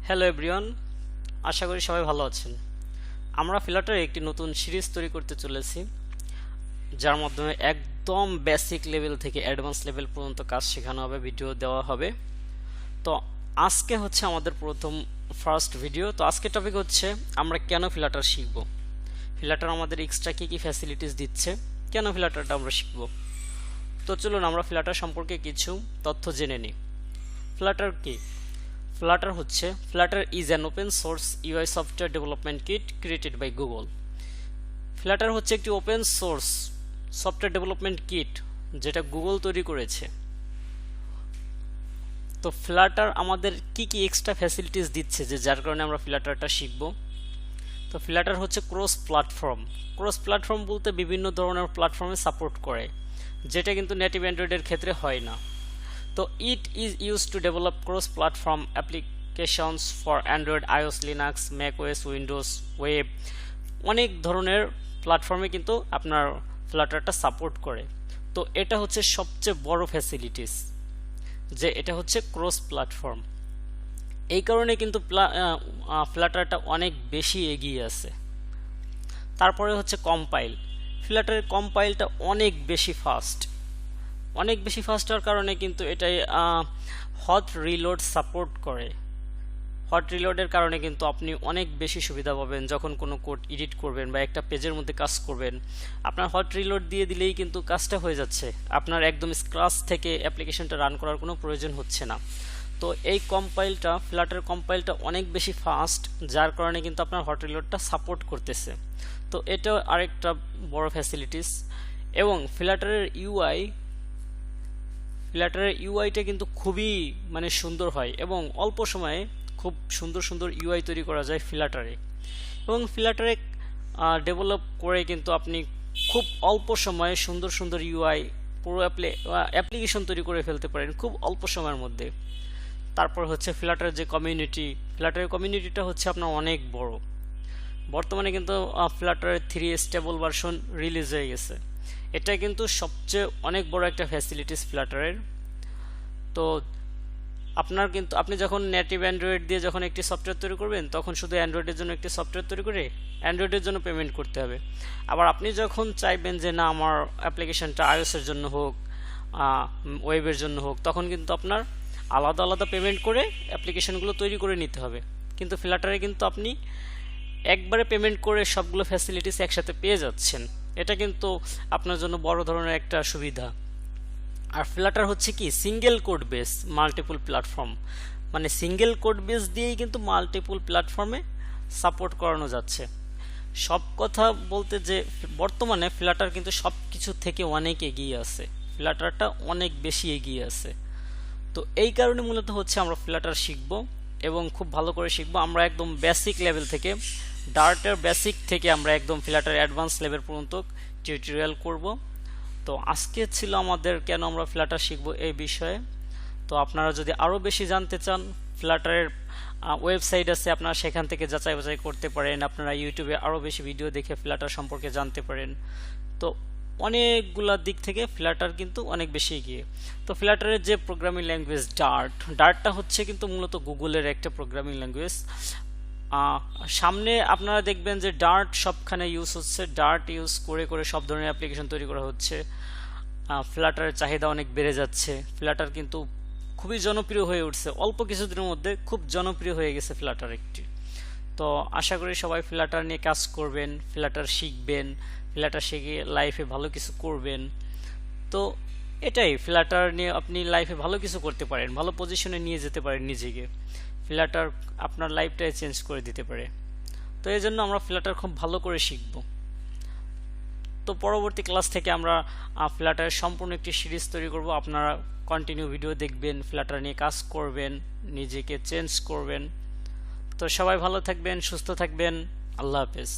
Hello everyone, আশা করি সবাই ভালো আছেন। আমরা ফ্লাটারে একটি নতুন সিরিজ তৈরি করতে চলেছি, যার মাধ্যমে একদম বেসিক লেভেল থেকে অ্যাডভান্স লেভেল পর্যন্ত কাজ শেখানো হবে, ভিডিও দেওয়া হবে। তো আজকে হচ্ছে আমাদের ফার্স্ট ভিডিও। তো আজকের টপিক হচ্ছে আমরা কেন ফ্লাটার শিখব, ফ্লাটার আমাদের এক্সট্রা কী ফ্যাসিলিটিস দিচ্ছে, কেন ফ্লাটারটা আমরা শিখব। তো চলুন আমরা ফ্লাটার সম্পর্কে কিছু তথ্য জেনে নিই। ফ্লাটার কি? Flutter is an open source UI software development kit created by Google. Flutter হচ্ছে একটি open source software development kit যেটা গুগল তৈরি করেছে। তো ফ্লাটার আমাদের কি এক্সট্রা ফ্যাসিলিটিস দিচ্ছে যে যার কারণে আমরা ফ্লাটারটা শিখব। তো ফ্লাটার হচ্ছে ক্রস প্ল্যাটফর্ম বলতে বিভিন্ন ধরনের প্ল্যাটফর্মে সাপোর্ট করে, যেটা কিন্তু নেটিভ অ্যান্ড্রয়েডের ক্ষেত্রে হয় না। তো it is used to develop cross-platform applications for Android, iOS, Linux, macOS, Windows, web, অনেক ধরনের প্ল্যাটফর্মে কিন্তু আপনার ফ্লাটারটা সাপোর্ট করে। তো এটা হচ্ছে সবচেয়ে বড় ফ্যাসিলিটিস, যে এটা হচ্ছে ক্রস প্ল্যাটফর্ম। এই কারণে কিন্তু ফ্লাটারটা অনেক বেশি এগিয়ে আছে। তারপরে হচ্ছে ফ্লাটারের কম্পাইলটা অনেক বেশি ফাস্ট হওয়ার কারণে কিন্তু এটাই হট রিলোড সাপোর্ট করে। হট রিলোডের কারণে কিন্তু আপনি অনেক বেশি সুবিধা পাবেন যখন কোনো কোড এডিট করবেন বা একটা পেজের মধ্যে কাজ করবেন। আপনার হট রিলোড দিয়ে দিলেই কিন্তু কাজটা হয়ে যাচ্ছে, আপনার একদম স্ক্র্যাচ থেকে অ্যাপ্লিকেশনটা রান করার কোনো প্রয়োজন হচ্ছে না। তো এই ফ্লাটার কম্পাইলটা অনেক বেশি ফাস্ট, যার কারণে কিন্তু আপনার হট রিলোডটা সাপোর্ট করতেছে। তো এটাও আরেকটা বড় ফ্যাসিলিটিস। এবং ফ্লাটারের ইউআইটা কিন্তু খুবই সুন্দর হয়, এবং অল্প সময়ে খুব সুন্দর ইউআই তৈরি করা যায় ফ্লাটারে। এবং ফ্লাটারে ডেভেলপ করে কিন্তু আপনি খুব অল্প সময়ে সুন্দর ইউআই পুরো অ্যাপ্লিকেশন তৈরি করে ফেলতে পারেন খুব অল্প সময়ের মধ্যে। তারপর হচ্ছে ফ্লাটারের যে ফ্লাটারের কমিউনিটিটা হচ্ছে আপনার অনেক বড়। বর্তমানে কিন্তু ফ্লাটারের 3 স্টেবল ভার্সন রিলিজ হয়ে গেছে। এটা কিন্তু সবচেয়ে অনেক বড় একটা ফ্যাসিলিটিস ফ্লাটারের। তো আপনি যখন নেটিভ অ্যান্ড্রয়েড দিয়ে যখন একটি সফটওয়্যার তৈরি করবেন, তখন শুধু অ্যান্ড্রয়েডের জন্য একটি সফটওয়্যার তৈরি করে অ্যান্ড্রয়েডের জন্য পেমেন্ট করতে হবে। আবার আপনি যখন চাইবেন যে না, আমার অ্যাপ্লিকেশনটা আইওএসের জন্য হোক, ওয়েবের জন্য হোক, তখন কিন্তু আপনার আলাদা পেমেন্ট করে অ্যাপ্লিকেশনগুলো তৈরি করে নিতে হবে। কিন্তু ফ্লাটারে কিন্তু আপনি একবারে পেমেন্ট করে সবগুলো ফ্যাসিলিটিস একসাথে পেয়ে যাচ্ছেন। এটা কিন্তু আপনার জন্য বড় ধরনের একটা সুবিধা। আর ফ্লাটার হচ্ছে কি single quote base multiple platform, single quote base দিয়েই কিন্তু মাল্টিপল প্ল্যাটফর্মে সাপোর্ট করানো যাচ্ছে। সব কথা বলতে যে বর্তমানে ফ্লাটার কিন্তু সব কিছু থেকে অনেক এগিয়ে আছে, ফ্লাটারটা অনেক বেশি এগিয়ে আছে। তো এই কারণে মূলত হচ্ছে আমরা ফ্লাটার শিখব, এবং খুব ভালো করে শিখব। আমরা একদম বেসিক লেভেল থেকে ডার্টের বেসিক থেকে আমরা একদম ফ্লাটার অ্যাডভান্স লেভেল পর্যন্ত টিউটোরিয়াল করব। তো আজকে ছিল আমাদের কেন আমরা ফ্লাটার শিখব এই বিষয়ে। তো আপনারা যদি আরও বেশি জানতে চান, ফ্লাটারের ওয়েবসাইট আছে, আপনারা সেখান থেকে যাচাই বাছাই করতে পারেন। আপনারা ইউটিউবে আরও বেশি ভিডিও দেখে ফ্লাটার সম্পর্কে জানতে পারেন। তো অনেকগুলা দিক থেকে ফ্লাটার কিন্তু অনেক বেশি এগিয়ে। তো ফ্লাটারের যে প্রোগ্রামিং ল্যাঙ্গুয়েজ ডার্টটা হচ্ছে কিন্তু মূলত গুগলের একটা প্রোগ্রামিং ল্যাঙ্গুয়েজ। সামনে আপনারা দেখবেন যে ডার্ট সবখানে ইউজ হচ্ছে, ডার্ট ইউজ করে সব ধরনের অ্যাপ্লিকেশন তৈরি করা হচ্ছে। ফ্লাটারের চাহিদা অনেক বেড়ে যাচ্ছে। ফ্লাটার কিন্তু খুবই জনপ্রিয় হয়ে উঠছে, অল্প কিছুদিনের মধ্যে খুব জনপ্রিয় হয়ে গেছে ফ্লাটার একটি। তো আশা করি সবাই ফ্লাটার নিয়ে কাজ করবেন, ফ্লাটার শিখবেন, ফ্লাটার শিখে লাইফে ভালো কিছু করবেন। তো এটাই, ফ্লাটার নিয়ে আপনি লাইফে ভালো কিছু করতে পারেন, ভালো পজিশনে নিয়ে যেতে পারেন নিজেকে। ফ্লাটার আপনার লাইফটাই চেঞ্জ করে দিতে পারে। তো এই জন্য আমরা ফ্লাটার খুব ভালো করে শিখব। তো পরবর্তী ক্লাস থেকে আমরা ফ্লাটারের সম্পূর্ণ একটি সিরিজ তৈরি করব। আপনারা কন্টিনিউ ভিডিও দেখবেন, ফ্লাটার নিয়ে কাজ করবেন, নিজেকে চেঞ্জ করবেন। তো সবাই ভালো থাকবেন, সুস্থ থাকবেন। আল্লাহ হাফেজ।